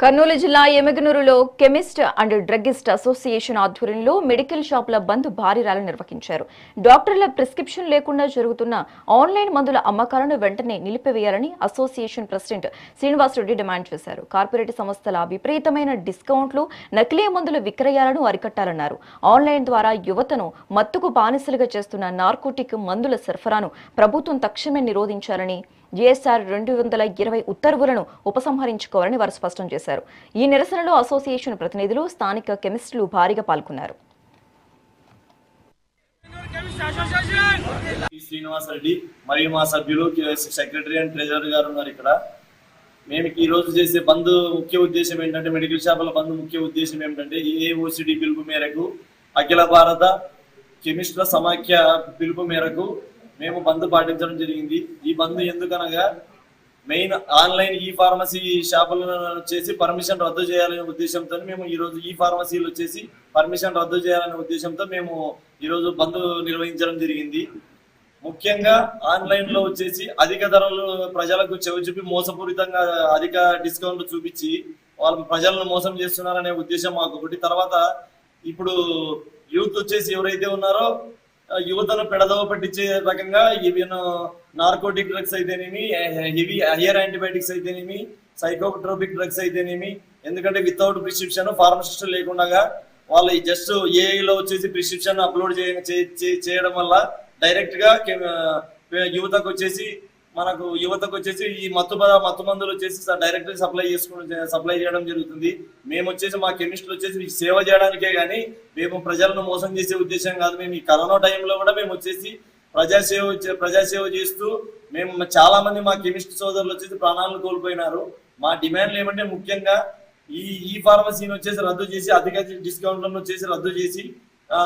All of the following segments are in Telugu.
కర్నూలు జిల్లా ఎమ్మిగనూరులో కెమిస్ట్ అండ్ డ్రగ్గిస్ట్ అసోసియేషన్ ఆధ్వర్యంలో మెడికల్ షాపుల బంద్ భారీ ర్యాలీ నిర్వహించారు. డాక్టర్ల ప్రిస్క్రిప్షన్ లేకుండా జరుగుతున్న ఆన్లైన్ మందుల అమ్మకాలను వెంటనే నిలిపివేయాలని అసోసియేషన్ ప్రెసిడెంట్ శ్రీనివాసరెడ్డి డిమాండ్ చేశారు. కార్పొరేట్ సంస్థల విపరీతమైన డిస్కౌంట్లు, నకిలీ మందుల విక్రయాలను అరికట్టాలన్నారు. ఆన్లైన్ ద్వారా యువతను మత్తుకు బానిసలుగా చేస్తున్న నార్కోటిక్ మందుల సరఫరాను ప్రభుత్వం తక్షణమే నిరోధించాలని, జిఎస్ఆర్ 220 ఉత్తర్వులను ఉపసంహరించుకోవాలని వారు స్పష్టం చేశారు. ఈ నిరసనలో అసోసియేషన్ ప్రతినిధులు, స్థానిక కెమిస్టులు భారీగా పాల్గొన్నారు. శ్రీనివాసరెడ్డి మరియు మా సభ్యులు సెక్రటరీ అండ్ ట్రెజరర్ గారు ఉన్నారు. ఇక్కడ మేము ఈ రోజు చేసే బంద్ ముఖ్య ఉద్దేశం ఏంటంటే, మెడికల్ షాపుల బంద్ ముఖ్య ఉద్దేశం ఏంటంటే, ఏఓసిడి పిలుపు మేరకు, అఖిల భారత కెమిస్టుల సమాఖ్య పిలుపు మేరకు మేము బంద్ పాటించడం జరిగింది. ఈ బంద్ ఎందుకనగా మెయిన్ ఆన్లైన్ ఈ ఫార్మసీ షాపులను వచ్చేసి పర్మిషన్ రద్దు చేయాలనే ఉద్దేశంతో మేము ఈరోజు ఈ ఫార్మసీలు వచ్చేసి పర్మిషన్ రద్దు చేయాలనే ఉద్దేశంతో మేము ఈరోజు బంద్ నిర్వహించడం జరిగింది. ముఖ్యంగా ఆన్లైన్ లో వచ్చేసి అధిక ధరలు ప్రజలకు చెవిచూపి మోసపూరితంగా అధిక డిస్కౌంట్లు చూపించి వాళ్ళ ప్రజలను మోసం చేస్తున్నారనే ఉద్దేశం మాకు ఒకటి. తర్వాత ఇప్పుడు యూత్ వచ్చేసి ఎవరైతే ఉన్నారో యువతను పెడదవ పట్టించే రకంగా ఈవెన్ నార్కోటిక్ డ్రగ్స్ అయితేనేమి, హెవీ హైయర్ యాంటీబయాటిక్స్ అయితేనేమి, సైకోట్రోపిక్ డ్రగ్స్ అయితేనేమి, ఎందుకంటే వితౌట్ ప్రిస్క్రిప్షన్ ఫార్మసిస్ట్ లేకుండా వాళ్ళు జస్ట్ ఏఐలో వచ్చేసి ప్రిస్క్రిప్షన్ అప్లోడ్ చేయడం వల్ల డైరెక్ట్ గా యువతకు వచ్చేసి ఈ మత్తు మందులు వచ్చేసి డైరెక్ట్ సప్లై చేయడం జరుగుతుంది. మేము వచ్చేసి మా కెమిస్టులు వచ్చేసి సేవ చేయడానికే కానీ మేము ప్రజలను మోసం చేసే ఉద్దేశం కాదు. మేము ఈ కరోనా టైంలో కూడా మేము వచ్చేసి ప్రజాసేవ చేస్తూ మేము చాలా మంది మా కెమిస్ట్ సోదరులు వచ్చేసి ప్రాణాలను కోల్పోయినారు. మా డిమాండ్లు ఏమంటే, ముఖ్యంగా ఈ ఫార్మసీని వచ్చేసి రద్దు చేసి, అధిక డిస్కౌంట్లను వచ్చేసి రద్దు చేసి,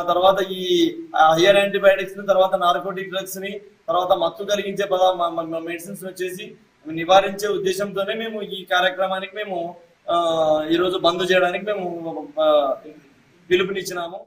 తర్వాత ఈ హైయర్ యాంటీబయాటిక్స్ ని, తర్వాత నార్కోటిక్ డ్రగ్స్ ని, తర్వాత మత్తు కలిగించే మెడిసిన్స్ వచ్చేసి నివారించే ఉద్దేశంతోనే మేము ఈ కార్యక్రమానికి మేము ఈరోజు బంద్ చేయడానికి మేము పిలుపునిచ్చినాము.